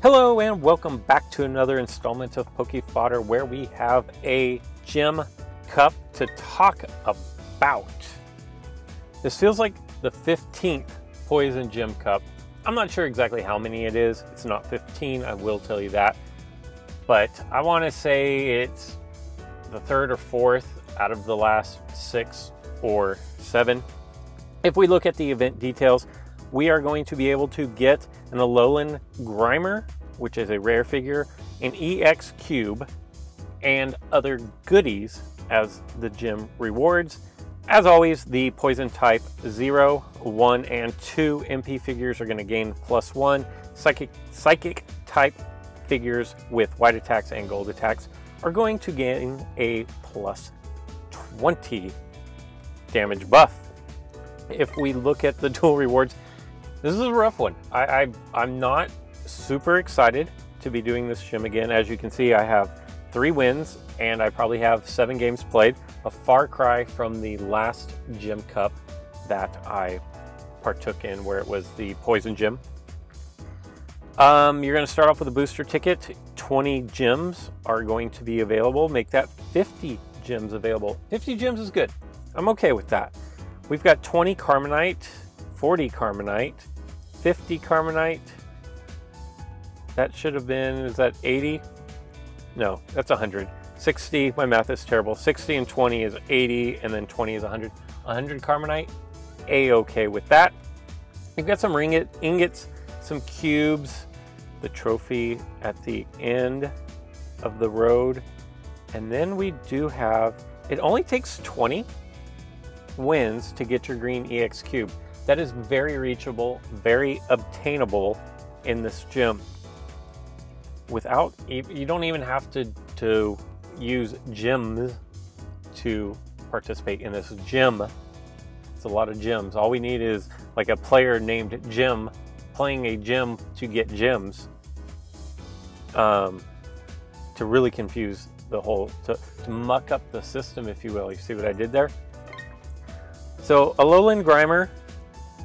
Hello and welcome back to another installment of Poke Fodder, where we have a gym cup to talk about. This feels like the 15th Poison Gym Cup. I'm not sure exactly how many it is. It's not 15, I will tell you that. But I want to say it's the third or fourth out of the last 6 or 7. If we look at the event details, we are going to be able to get an Alolan Grimer, which is a rare figure, an EX Cube, and other goodies as the gym rewards. As always, the Poison type 0, 1, and 2 MP figures are going to gain +1. Psychic type figures with white attacks and gold attacks are going to gain a +20 damage buff. If we look at the dual rewards, this is a rough one. I'm not super excited to be doing this gym again. As you can see, I have 3 wins and I probably have 7 games played. A far cry from the last gym cup that I partook in, where it was the Poison Gym. You're going to start off with a booster ticket. 20 gyms are going to be available. Make that 50 gyms available. 50 gyms is good. I'm okay with that. We've got 20 Carmonite, 40 Carmonite, 50 Carmonite. That should have been, is that 80? No, that's 100. 60, my math is terrible. 60 and 20 is 80, and then 20 is 100. 100 Carmonite, A-okay with that. We've got some ingots, some cubes, the trophy at the end of the road. And then we do have, it only takes 20 wins to get your green EX Cube. That is very reachable, very obtainable in this gym. Without, you don't even have to use gyms to participate in this gym. It's a lot of gyms. All we need is like a player named Jim playing a gym to get gyms, to really confuse the whole, to muck up the system, if you will. You see what I did there? So Alolan Grimer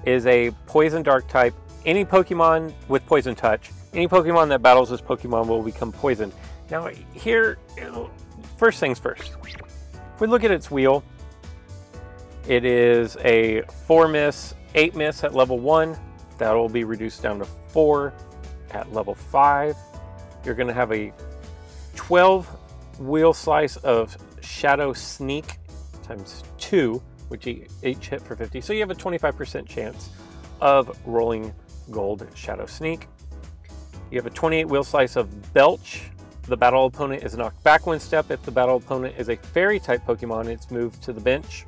is a Poison Dark type. Any Pokemon with Poison Touch, any Pokemon that battles this Pokemon will become poisoned. Now here, first things first. If we look at its wheel, it is a 4 miss, 8 miss at level 1. That will be reduced down to 4 at level 5. You're going to have a 12 wheel slice of Shadow Sneak times 2, which each hit for 50. So you have a 25% chance of rolling gold Shadow Sneak. You have a 28 wheel slice of Belch. The battle opponent is knocked back 1 step. If the battle opponent is a fairy type Pokemon, it's moved to the bench.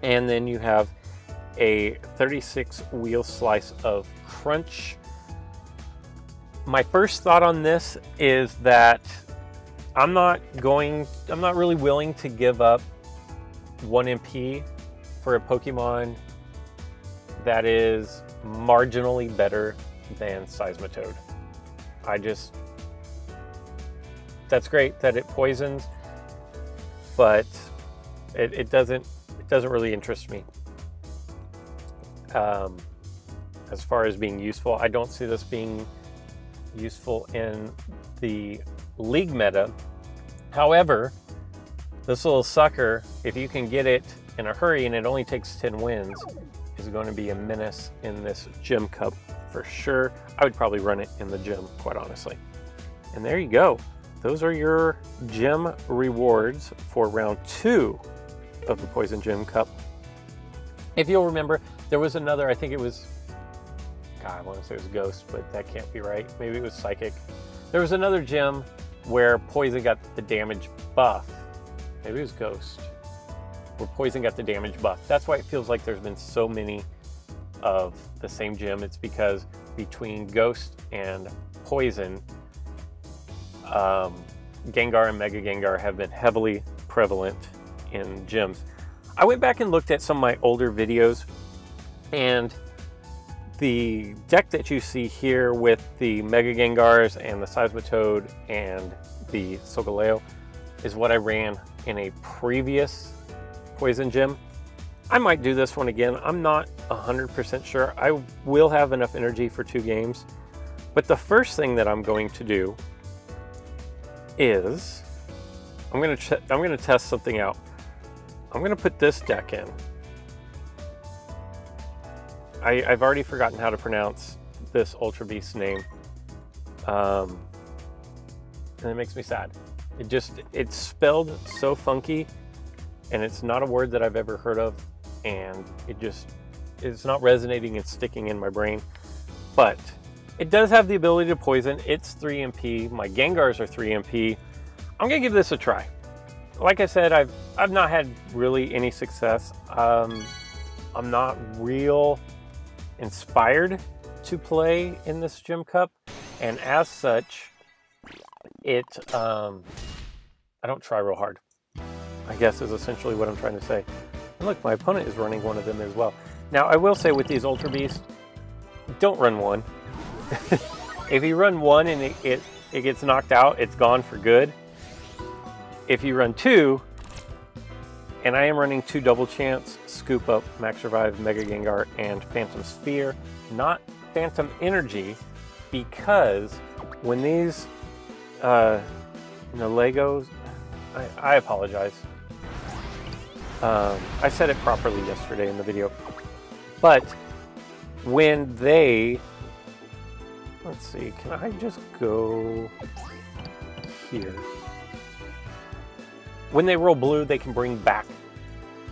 And then you have a 36 wheel slice of Crunch. My first thought on this is that I'm not really willing to give up 1 MP for a Pokemon that is marginally better than Seismitoad. That's great that it poisons, but it doesn't really interest me. As far as being useful, I don't see this being useful in the league meta. However, this little sucker, if you can get it in a hurry and it only takes 10 wins, is going to be a menace in this gym cup for sure. I would probably run it in the gym, quite honestly. And there you go. Those are your gym rewards for round 2 of the Poison Gym Cup. If you'll remember, there was another, I think it was, God, I want to say it was Ghost, but that can't be right. Maybe it was Psychic. There was another gym where Poison got the damage buff. Maybe it was Ghost, where Poison got the damage buff. That's why it feels like there's been so many of the same gym. It's because between Ghost and Poison, Gengar and Mega Gengar have been heavily prevalent in gyms. I went back and looked at some of my older videos, and the deck that you see here with the Mega Gengars and the Seismitoad and the Solgaleo is what I ran in a previous Poison Gym. I might do this one again. I'm not 100% sure. I will have enough energy for 2 games, But the first thing that I'm going to do is I'm going to test something out. I'm going to put this deck in. I've already forgotten how to pronounce this Ultra Beast's name, and it makes me sad. It's spelled so funky, and it's not a word that I've ever heard of, and it's not resonating and sticking in my brain. But it does have the ability to poison. It's 3 MP. My Gengars are 3 MP. I'm gonna give this a try. Like I said, I've not had really any success. I'm not real inspired to play in this Gym Cup, and as such, I don't try real hard, I guess is essentially what I'm trying to say. And look, my opponent is running one of them as well. Now, I will say with these Ultra Beasts, don't run one. If you run one and it gets knocked out, it's gone for good. If you run two, and I am running 2 Double Chance, Scoop Up, Max Revive, Mega Gengar, and Phantom Sphere, not Phantom Energy, because when these Legos, I apologize. I said it properly yesterday in the video, but when they, let's see, can I just go here? When they roll blue, they can bring back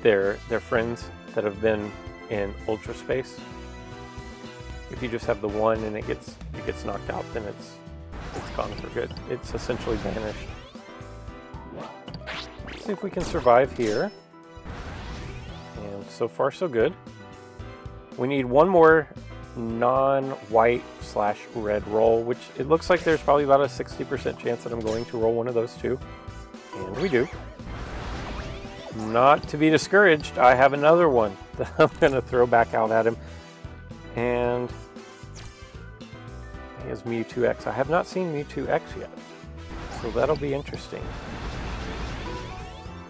their friends that have been in Ultra Space. If you just have the one and it gets knocked out, then it's gone for good. It's essentially vanished. Let's see if we can survive here. And so far, so good. We need one more non-white/red roll, which it looks like there's probably about a 60% chance that I'm going to roll one of those two. And we do. Not to be discouraged, I have another one that I'm going to throw back out at him. And he has Mewtwo X. I have not seen Mewtwo X yet, so that'll be interesting.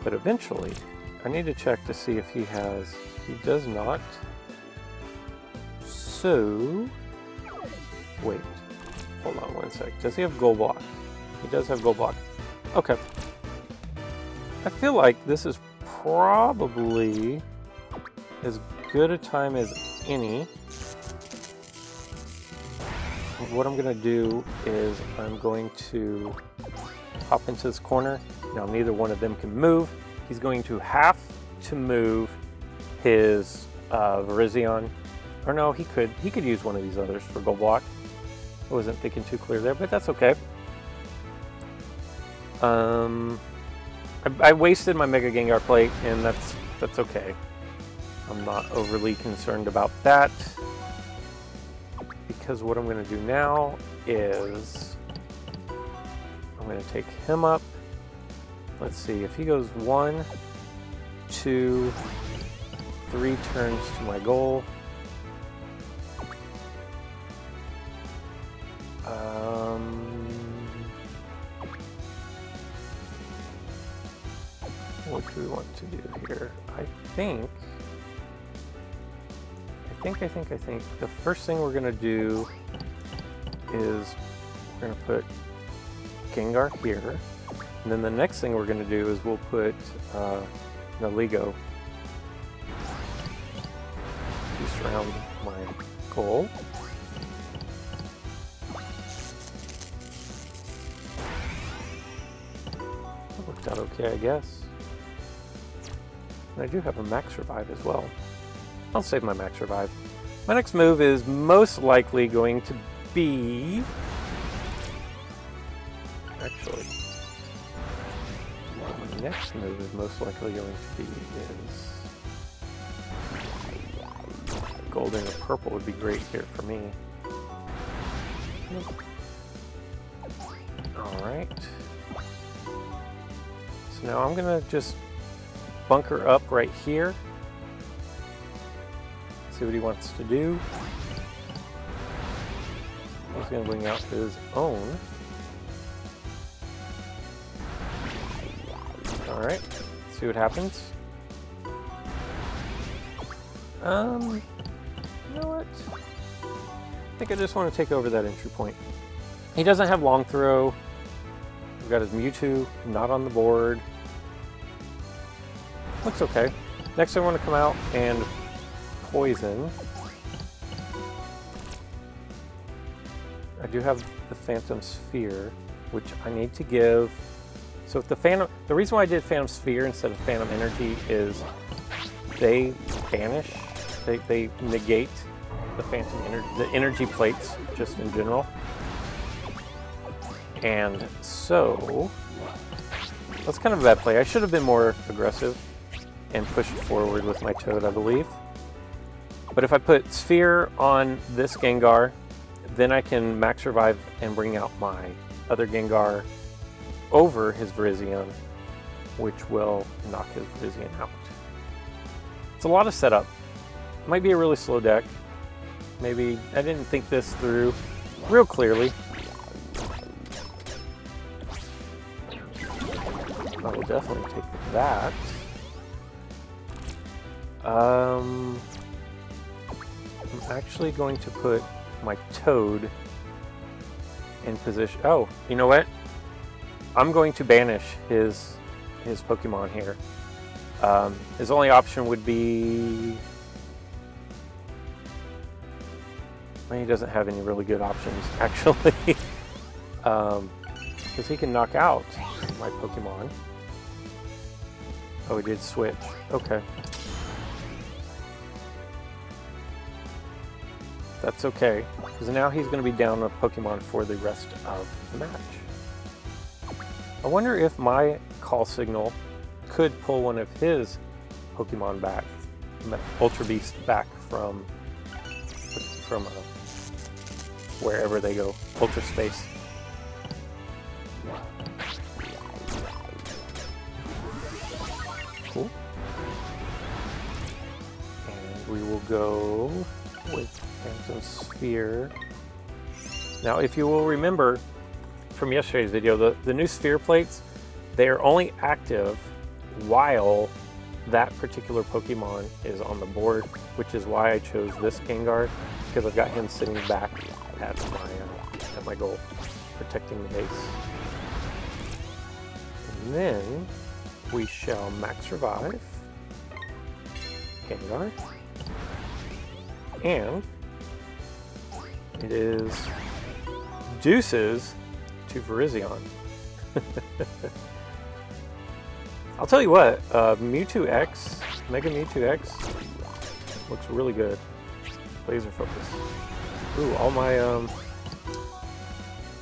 But eventually, I need to check to see if he has... He does not. So... Wait. Hold on one sec. Does he have Gold Block? He does have Gold Block. Okay. I feel like this is probably as good a time as any. What I'm going to do is I'm going to hop into this corner. Now neither one of them can move. He's going to have to move his Virizion. Or no, he could use one of these others for Gold Block. I wasn't thinking too clear there, but that's okay. I wasted my Mega Gengar plate, and that's okay. I'm not overly concerned about that, because what I'm going to do now is I'm going to take him up. Let's see, if he goes 1, 2, 3 turns to my goal. What do we want to do here? I think the first thing we're going to do is we're going to put Gengar here, and then the next thing we're going to do is we'll put Naligo to surround my goal. That worked out okay, I guess. And I do have a Max Revive as well. I'll save my Max Revive. My next move is most likely going to be... Actually, my next move is most likely going to be golden or purple would be great here for me. Alright. So now I'm going to just bunker up right here. See what he wants to do. He's going to bring out his own. Alright, see what happens. You know what? I think I just want to take over that entry point. He doesn't have long throw. We've got his Mewtwo not on the board. Looks okay. Next I want to come out and poison. I do have the Phantom Sphere, which I need to give. So if the reason why I did Phantom Sphere instead of Phantom Energy is they banish, they negate the Phantom Energy, the energy plates just in general. And so that's kind of a bad play. I should have been more aggressive and pushed forward with my Toad, I believe. But if I put Sphere on this Gengar, then I can Max Revive and bring out my other Gengar over his Virizion, which will knock his Virizion out. It's a lot of setup. Might be a really slow deck. Maybe I didn't think this through real clearly. I will definitely take that. I'm actually going to put my Toad in position. Oh, you know what? I'm going to banish his Pokemon here. His only option would be... Well, he doesn't have any really good options, actually. Because he can knock out my Pokemon. Oh, he did switch. Okay. That's okay, because now he's going to be down a Pokemon for the rest of the match. I wonder if my call signal could pull one of his Pokemon back, Ultra Beast back from wherever they go, Ultra Space. Cool. And we will go with Phantom Sphere. Now, if you will remember from yesterday's video, the new Sphere plates, they are only active while that particular Pokemon is on the board, which is why I chose this Gengar, because I've got him sitting back at my goal, protecting the base. And then we shall Max Revive Gengar, and it is deuces to Virizion. I'll tell you what, Mewtwo X, Mega Mewtwo X, looks really good. Laser focus. Ooh,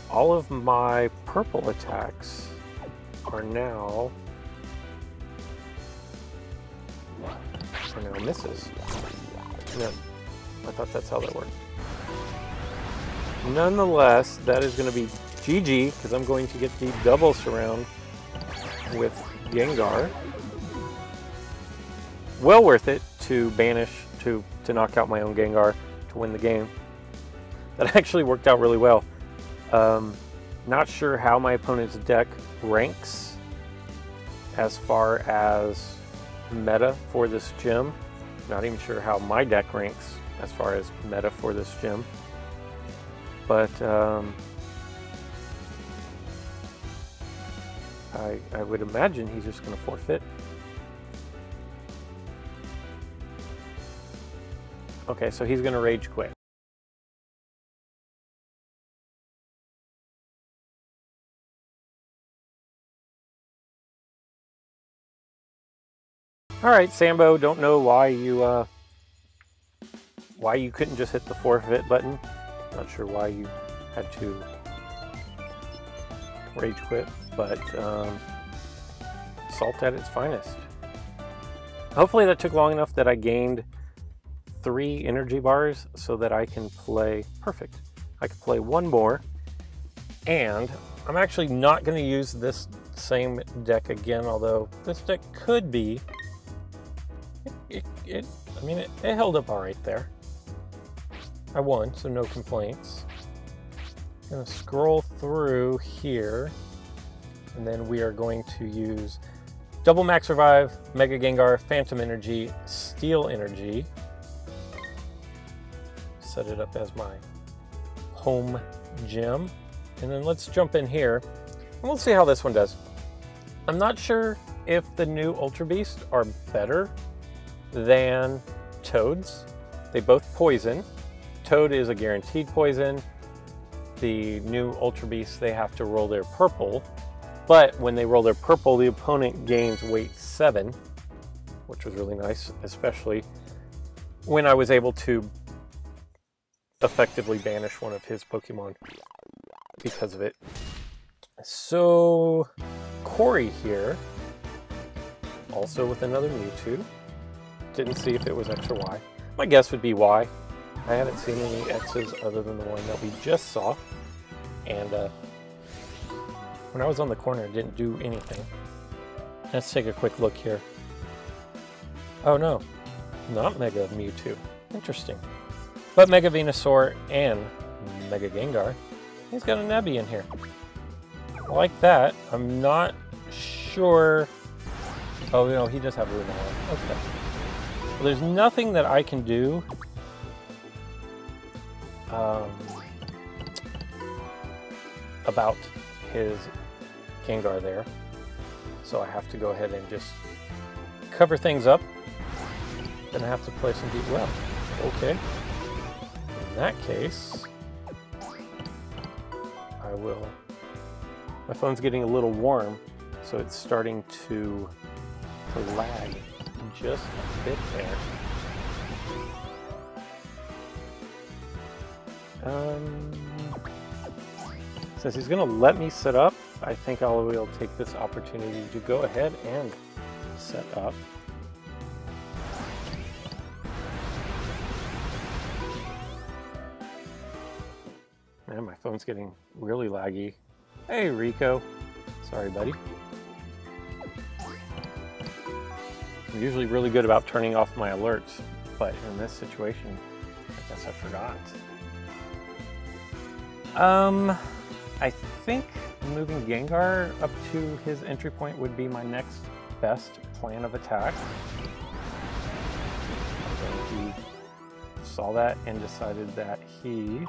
all of my purple attacks are now misses. No, I thought that's how that worked. Nonetheless, that is going to be GG, because I'm going to get the double surround with Gengar. Well worth it to banish, to knock out my own Gengar to win the game. That actually worked out really well. Not sure how my opponent's deck ranks as far as meta for this gym. Not even sure how my deck ranks as far as meta for this gym. But I would imagine he's just going to forfeit. Okay, so he's going to rage quit. All right, Sambo, don't know why you couldn't just hit the forfeit button. Not sure why you had to rage quit, but salt at its finest. Hopefully that took long enough that I gained 3 energy bars so that I can play perfect. I can play one more, and I'm actually not going to use this same deck again, although this deck could be. It held up all right there. I won, so no complaints. I'm going to scroll through here, and then we are going to use double Max Revive, Mega Gengar, Phantom Energy, Steel Energy. Set it up as my home gym. And then let's jump in here and we'll see how this one does. I'm not sure if the new Ultra Beasts are better than Toads. They both poison. Toad is a guaranteed poison. The new Ultra Beasts, they have to roll their purple. But when they roll their purple, the opponent gains weight 7, which was really nice, especially when I was able to effectively banish one of his Pokemon because of it. So Corey here, also with another Mewtwo. Didn't see if it was X or Y. My guess would be Y. I haven't seen any X's other than the one that we just saw. And when I was on the corner, it didn't do anything. Let's take a quick look here. Oh no, not Mega Mewtwo. Interesting. But Mega Venusaur and Mega Gengar. He's got a Nebby in here. Like that. I'm not sure. Oh no, he does have Lunala. Okay. Well, there's nothing that I can do about his Gengar there. So I have to go ahead and just cover things up. Then I have to play some deep well. Okay. In that case, I will. My phone's getting a little warm, so it's starting to lag just a bit there. Since he's going to let me set up, I think I will take this opportunity to go ahead and set up. Man, my phone's getting really laggy. Hey, Rico. Sorry, buddy. I'm usually really good about turning off my alerts, but in this situation, I guess I forgot. I think moving Gengar up to his entry point would be my next best plan of attack. Although he saw that and decided that he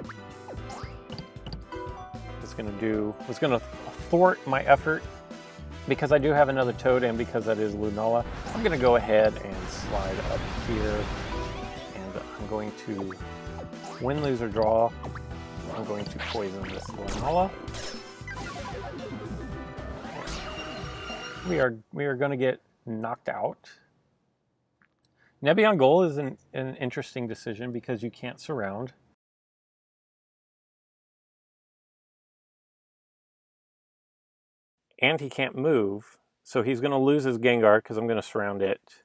was going to thwart my effort. Because I do have another Toad and because that is Lunala, I'm going to go ahead and slide up here. And I'm going to win, lose, or draw. I'm going to poison this Lunala. We are going to get knocked out. Nebby on goal is an interesting decision because you can't surround. And he can't move, so he's going to lose his Gengar because I'm going to surround it.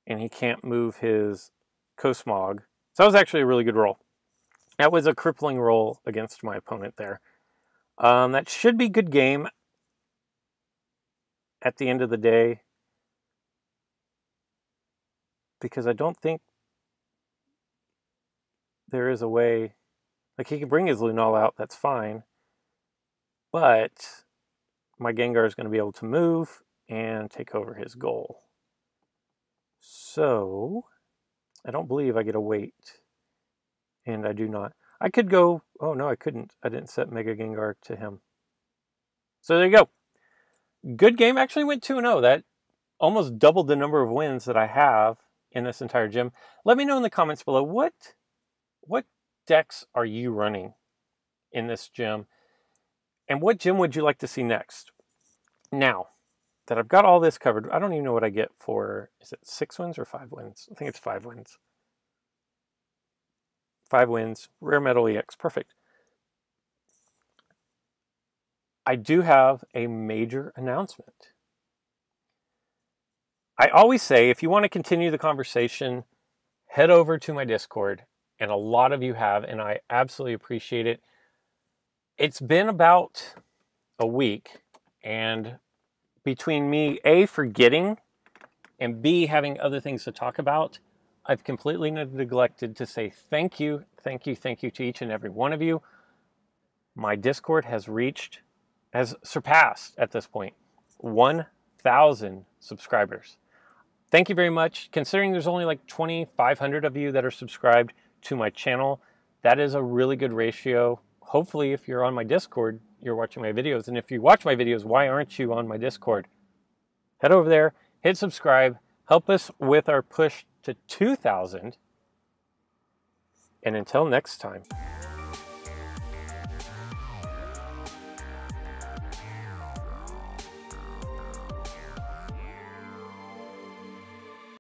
And he can't move his Cosmog. So that was actually a really good roll. That was a crippling roll against my opponent there. That should be good game at the end of the day. Because I don't think there is a way... Like, he can bring his Lunala out, that's fine. But my Gengar is going to be able to move and take over his goal. So, I don't believe I get a wait. And I do not. I could go... Oh, no, I couldn't. I didn't set Mega Gengar to him. So there you go. Good game. Actually went 2-0. That almost doubled the number of wins that I have in this entire gym. Let me know in the comments below, what decks are you running in this gym? And what gym would you like to see next? Now that I've got all this covered, I don't even know what I get for, is it 6 wins or 5 wins? I think it's 5 wins. 5 wins, Rare Metal EX, perfect. I do have a major announcement. I always say, if you want to continue the conversation, head over to my Discord. And a lot of you have, and I absolutely appreciate it. It's been about a week, and between me, A, forgetting, and B, having other things to talk about, I've completely neglected to say thank you to each and every one of you. My Discord has surpassed, at this point, 1,000 subscribers. Thank you very much. Considering there's only like 2,500 of you that are subscribed to my channel, that is a really good ratio. Hopefully, if you're on my Discord, you're watching my videos. And if you watch my videos, why aren't you on my Discord? Head over there, hit subscribe, help us with our push to 2,000. And until next time.